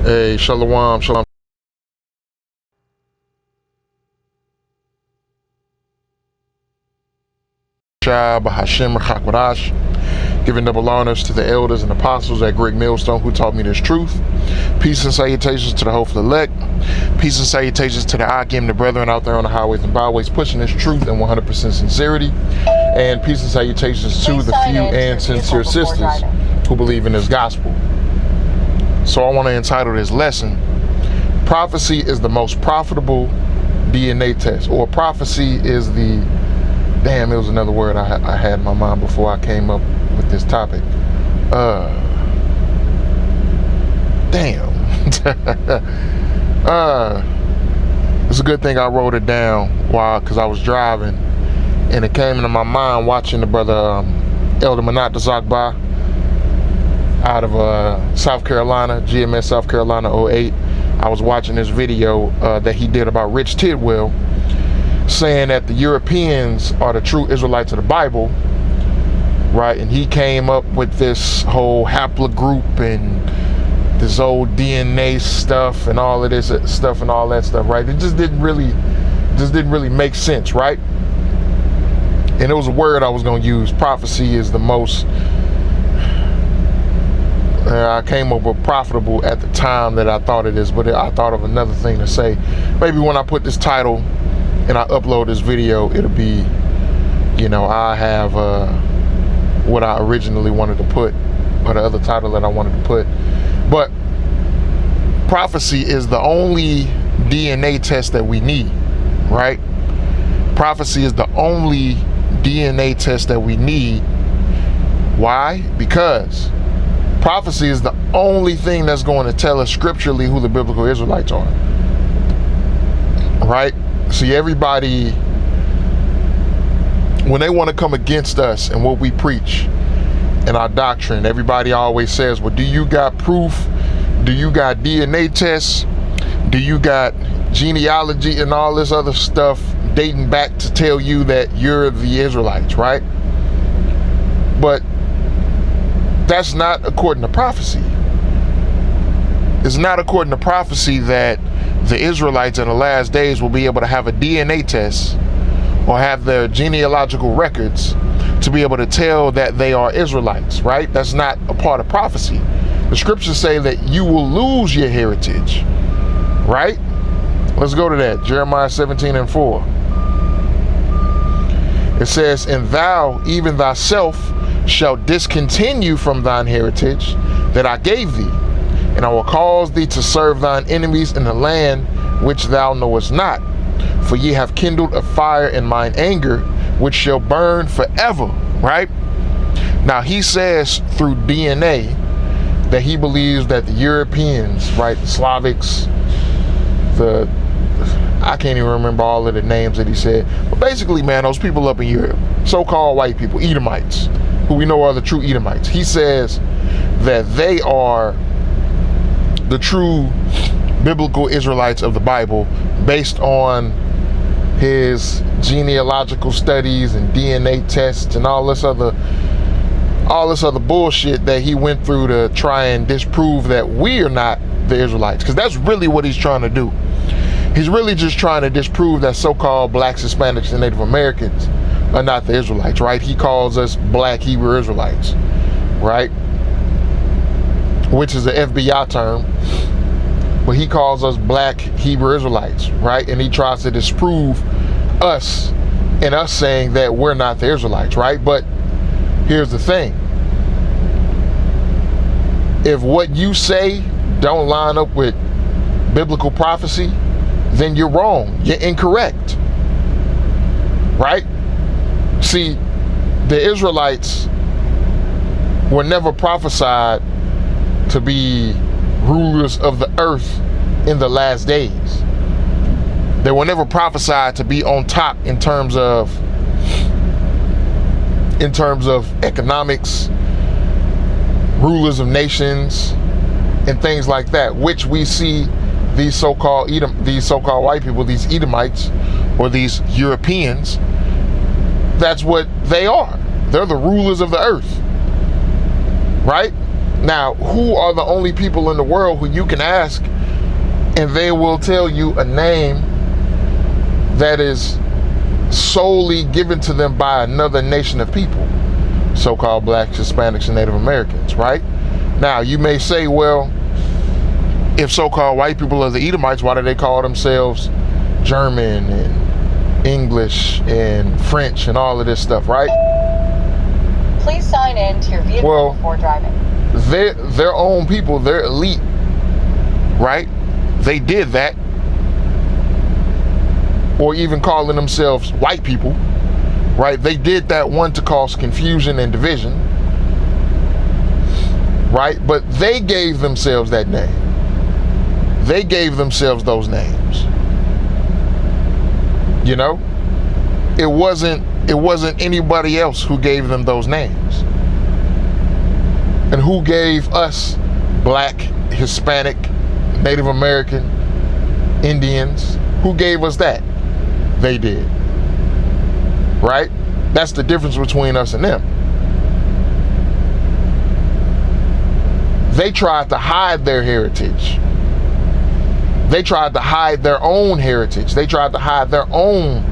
Hey, shalom, shalom. Hashem Chakwadash, giving double honors to the elders and apostles at Great Millstone who taught me this truth. Peace and salutations to the hopeful elect. Peace and salutations to the Akim, the brethren out there on the highways and byways pushing this truth in 100% sincerity. And peace and salutations to the few and sincere sisters who believe in this gospel. So I want to entitle this lesson, Prophecy is the most profitable DNA test. Or prophecy is the, damn, it was another word I had in my mind before I came up with this topic. It's a good thing I wrote it down because I was driving, and it came into my mind watching the brother Elder Manat Zakba out of South Carolina, GMS South Carolina 08. I was watching this video that he did about Rich Tidwell, saying that the Europeans are the true Israelites of the Bible, right? And he came up with this whole haplogroup and this old DNA stuff and all of this stuff and all that stuff, right? It just didn't really make sense, right? And it was a word I was going to use. Prophecy is the most, I came up with profitable at the time that I thought it is, but I thought of another thing to say. Maybe when I put this title and I upload this video, it'll be, I have what I originally wanted to put, or the other title that I wanted to put. But prophecy is the only DNA test that we need, right? Prophecy is the only DNA test that we need. Why? Because prophecy is the only thing that's going to tell us scripturally who the biblical Israelites are, right? See, everybody, when they want to come against us and what we preach and our doctrine, everybody always says, well, do you got proof? Do you got DNA tests? Do you got genealogy and all this other stuff dating back to tell you that you're the Israelites, right? But that's not according to prophecy. It's not according to prophecy that the Israelites in the last days will be able to have a DNA test or have their genealogical records to be able to tell that they are Israelites, right? That's not a part of prophecy. The scriptures say that you will lose your heritage, right? Let's go to that. Jeremiah 17:4. It says, and thou, even thyself, shalt discontinue from thine heritage that I gave thee, and I will cause thee to serve thine enemies in the land which thou knowest not. For ye have kindled a fire in mine anger, which shall burn forever, right? Now he says through DNA that he believes that the Europeans, right, the Slavics, I can't even remember all of the names that he said, but basically, man, those people up in Europe, so-called white people, Edomites, who we know are the true Edomites, he says that they are the true biblical Israelites of the Bible based on his genealogical studies and DNA tests and all this other bullshit that he went through to try and disprove that we are not the Israelites, because that's really what he's trying to do. He's really just trying to disprove that so-called blacks, Hispanics, and Native Americans are not the Israelites, right? He calls us black Hebrew Israelites, right? Which is an FBI term, but he calls us black Hebrew Israelites, right? And he tries to disprove us and us saying that we're not the Israelites, right? But here's the thing. If what you say don't line up with biblical prophecy, then you're wrong. You're incorrect, right? See, the Israelites were never prophesied to be rulers of the earth in the last days. They were never prophesied to be on top in terms of economics, rulers of nations, and things like that, which we see these so-called white people, these Edomites or these Europeans, that's what they are. They're the rulers of the earth, right? Now, who are the only people in the world who you can ask and they will tell you a name that is solely given to them by another nation of people? So-called blacks, Hispanics, and Native Americans, right? Now, you may say, well, if so-called white people are the Edomites, why do they call themselves German and English and French and all of this stuff, right? Please sign in to your vehicle before driving. They're their own people, they're elite, right? They did that. Or even calling themselves white people, right? They did that, one, to cause confusion and division, right? But they gave themselves that name. They gave themselves those names. You know? It wasn't anybody else who gave them those names. And who gave us black, Hispanic, Native American, Indians? Who gave us that? They did. Right? That's the difference between us and them. They tried to hide their heritage. They tried to hide their own heritage. They tried to hide their own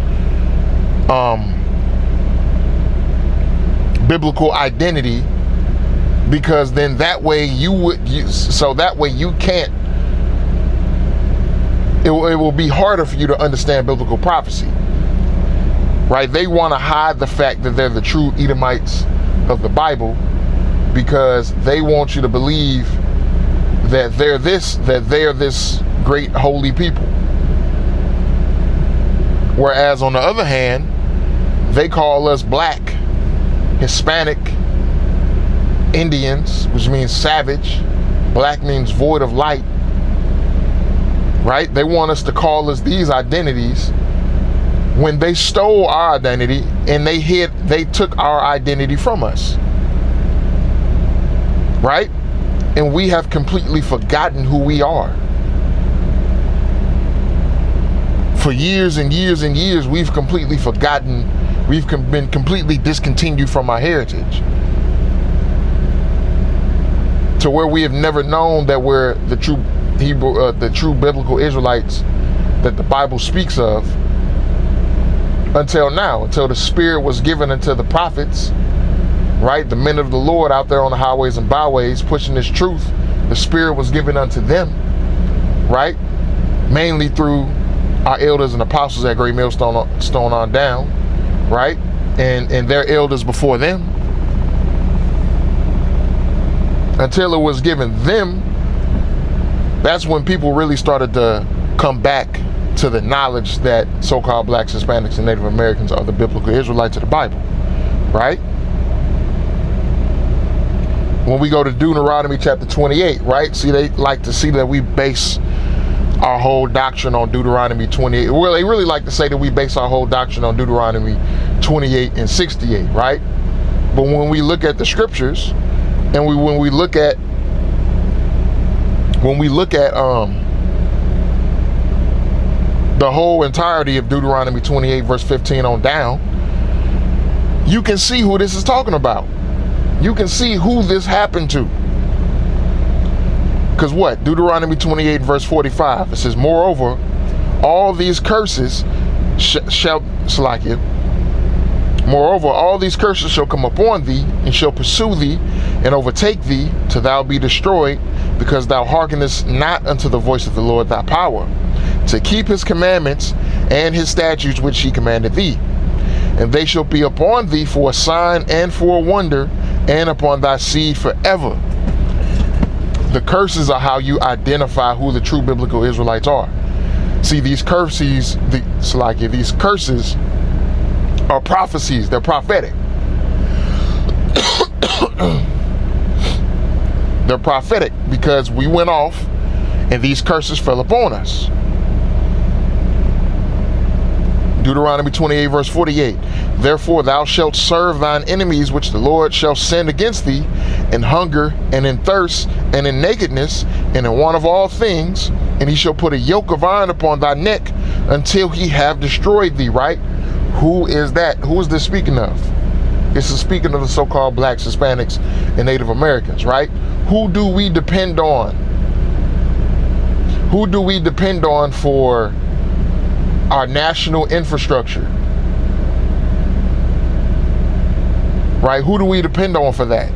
biblical identity, because then that way you can't, it will be harder for you to understand biblical prophecy, right? They want to hide the fact that they're the true Edomites of the Bible, because they want you to believe that they're this great holy people. Whereas on the other hand, they call us black, Hispanic, Indians, which means savage. Black means void of light, right? They want us to call us these identities when they stole our identity and they took our identity from us, right? And we have completely forgotten who we are. For years and years and years, we've completely forgotten. We've been completely discontinued from our heritage, to where we have never known that we're the true Hebrew, the true biblical Israelites that the Bible speaks of, until now, until the Spirit was given unto the prophets, right? The men of the Lord out there on the highways and byways pushing this truth. The Spirit was given unto them, right? Mainly through our elders and apostles at Great Millstone on down, right? And their elders before them. Until it was given them, that's when people really started to come back to the knowledge that so-called blacks, Hispanics, and Native Americans are the biblical Israelites of the Bible, right? When we go to Deuteronomy chapter 28, right? See, they like to see that we base our whole doctrine on Deuteronomy 28. Well, they really like to say that we base our whole doctrine on Deuteronomy 28 and 68, right? But when we look at the scriptures, and when we look at the whole entirety of Deuteronomy 28 verse 15 on down, you can see who this is talking about. You can see who this happened to. Because what? Deuteronomy 28 verse 45, it says, moreover, all these curses moreover, all these curses shall come upon thee, and shall pursue thee, and overtake thee, till thou be destroyed, because thou hearkenest not unto the voice of the Lord thy power, to keep his commandments and his statutes which he commanded thee. And they shall be upon thee for a sign and for a wonder, and upon thy seed forever. The curses are how you identify who the true biblical Israelites are. See, these curses, these curses are prophecies. They're prophetic. They're prophetic because we went off and these curses fell upon us. Deuteronomy 28 verse 48. Therefore thou shalt serve thine enemies which the Lord shall send against thee, in hunger and in thirst and in nakedness and in want of all things, and he shall put a yoke of iron upon thy neck until he have destroyed thee, right? Who is that? Who is this speaking of? This is speaking of the so-called blacks, Hispanics, and Native Americans, right? Who do we depend on? Who do we depend on for our national infrastructure? Right? Who do we depend on for that?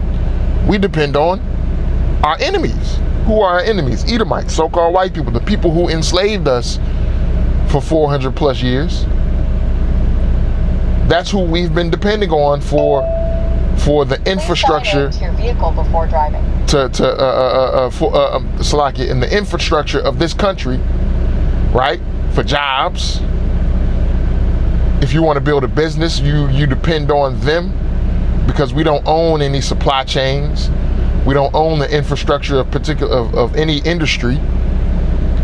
We depend on our enemies. Who are our enemies? Edomites, so-called white people, the people who enslaved us for 400 plus years. That's who we've been depending on for the infrastructure. Please sign in to your vehicle before driving. Salakia, in the infrastructure of this country, right? For jobs. If you want to build a business, you depend on them, because we don't own any supply chains. We don't own the infrastructure of any industry.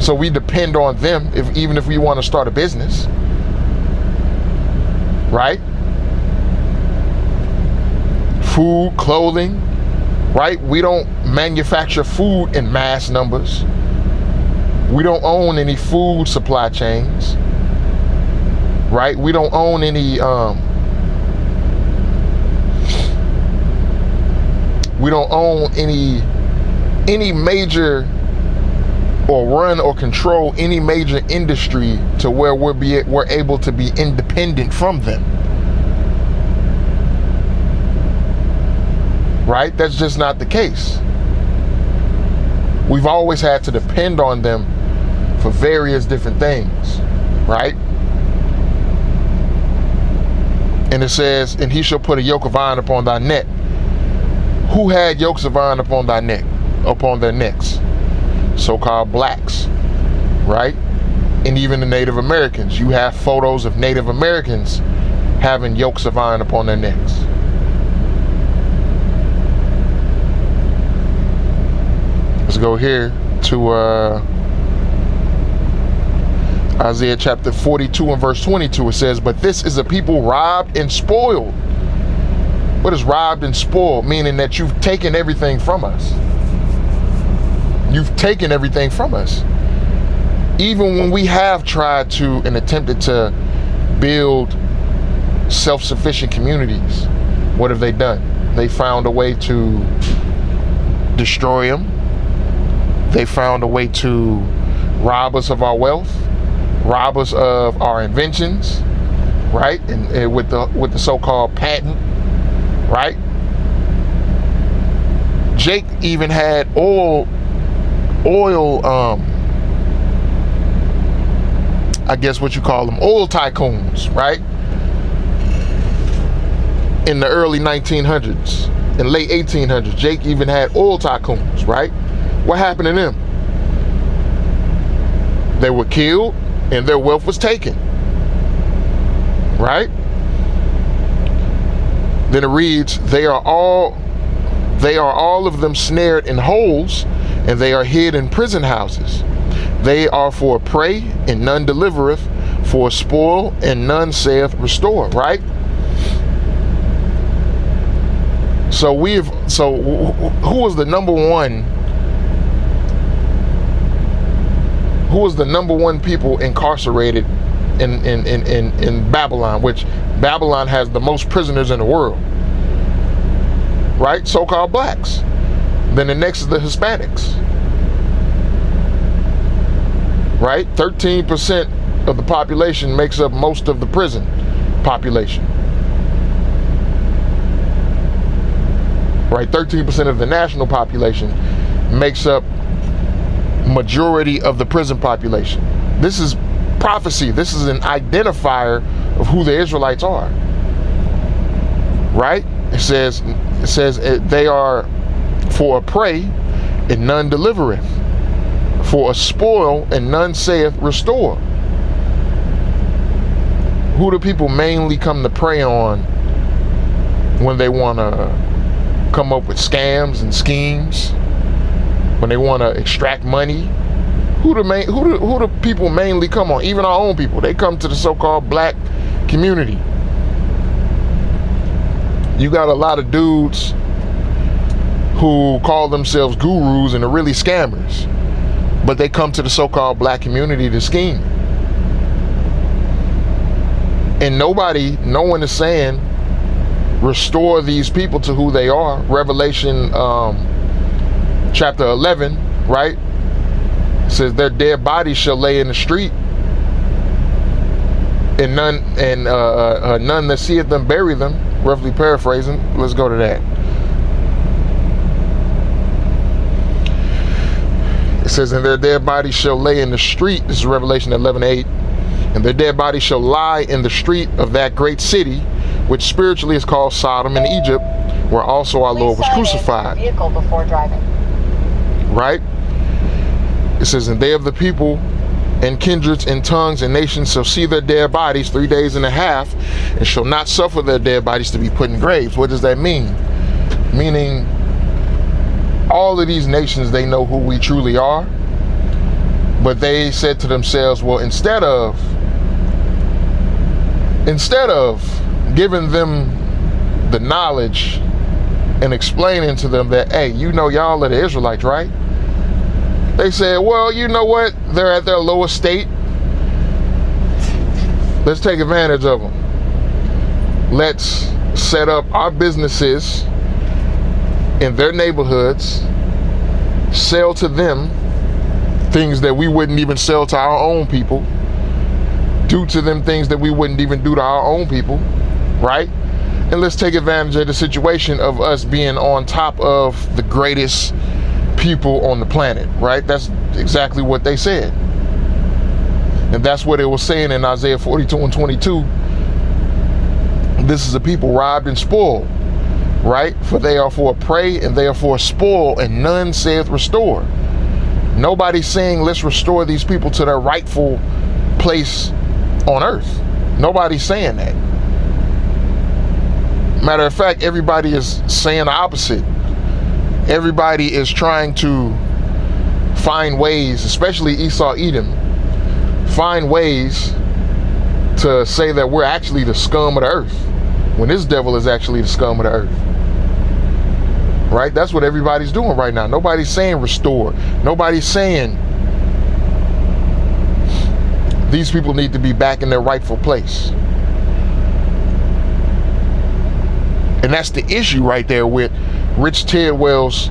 So we depend on them even if we want to start a business. Right? Food, clothing, right? We don't manufacture food in mass numbers. We don't own any food supply chains. Right? We don't own any we don't own any major or run or control any major industry to where we're able to be independent from them. Right? That's just not the case. We've always had to depend on them for various different things. Right? And it says, and he shall put a yoke of iron upon thy neck. Who had yokes of iron upon their necks? So-called blacks, right? And even the Native Americans. You have photos of Native Americans having yokes of iron upon their necks. Let's go here to Isaiah chapter 42 and verse 22. It says, but this is a people robbed and spoiled. What is robbed and spoiled? Meaning that you've taken everything from us. You've taken everything from us. Even when we have tried to and attempted to build self-sufficient communities, what have they done? They found a way to destroy them. They found a way to rob us of our wealth, rob us of our inventions, right? And with the so-called patent. Right? Jake even had oil, I guess what you call them, oil tycoons, right? In the early 1900s and late 1800s, Jake even had oil tycoons, right? What happened to them? They were killed and their wealth was taken, right? Then it reads, they are all of them snared in holes, and they are hid in prison houses. They are for a prey, and none delivereth, for a spoil, and none saith restore. Right? So who was the number one? Who was the number one people incarcerated in Babylon, which Babylon has the most prisoners in the world, right? So-called blacks. Then the next is the Hispanics, right? 13% of the population makes up most of the prison population, right? 13% of the national population makes up majority of the prison population. This is prophecy. This is an identifier of who the Israelites are. Right? It says they are for a prey and none delivereth, for a spoil and none saith restore. Who do people mainly come to prey on when they want to come up with scams and schemes, when they want to extract money? Who do people mainly come on? Even our own people. They come to the so-called black community. You got a lot of dudes who call themselves gurus and are really scammers, but they come to the so-called black community to scheme. And no one is saying restore these people to who they are. Revelation chapter 11, right? It says their dead bodies shall lay in the street, and none that seeth them bury them. Roughly paraphrasing. Let's go to that. It says, and their dead bodies shall lay in the street. This is Revelation 11:8. And their dead bodies shall lie in the street of that great city, which spiritually is called Sodom and Egypt, where also our Lord was crucified. Vehicle before driving. Right? It says, and they of the people and kindreds and tongues and nations shall see their dead bodies 3 days and a half, and shall not suffer their dead bodies to be put in graves. What does that mean? Meaning, all of these nations, they know who we truly are, but they said to themselves, well, instead of giving them the knowledge and explaining to them that, hey, you know, y'all are the Israelites, right? They said, well, you know what? They're at their lowest state. Let's take advantage of them. Let's set up our businesses in their neighborhoods, sell to them things that we wouldn't even sell to our own people, do to them things that we wouldn't even do to our own people, right? And let's take advantage of the situation of us being on top of the greatest people on the planet, right? That's exactly what they said. And that's what it was saying in Isaiah 42:22. This is a people robbed and spoiled, right? For they are for a prey and they are for a spoil, and none saith restore. Nobody's saying let's restore these people to their rightful place on earth. Nobody's saying that. Matter of fact, everybody is saying the opposite. Everybody is trying to find ways, especially Esau, Edom, find ways to say that we're actually the scum of the earth, when this devil is actually the scum of the earth. Right? That's what everybody's doing right now. Nobody's saying restore. Nobody's saying these people need to be back in their rightful place. And that's the issue right there with Rich Tidwell's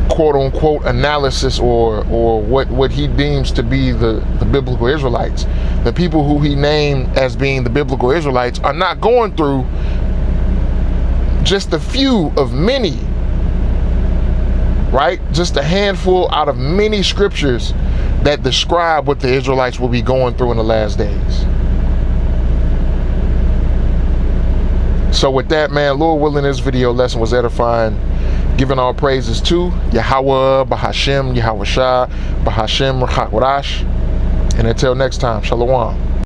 quote-unquote analysis, or what he deems to be the biblical Israelites. The people who he named as being the biblical Israelites are not going through just a few of many, right? Just a handful out of many scriptures that describe what the Israelites will be going through in the last days. So with that, man, Lord willing, this video lesson was edifying. Giving all praises to Yahweh, Bahashem, Yahweh Shah, Bahashem, Rahakwadash. And until next time, Shalom.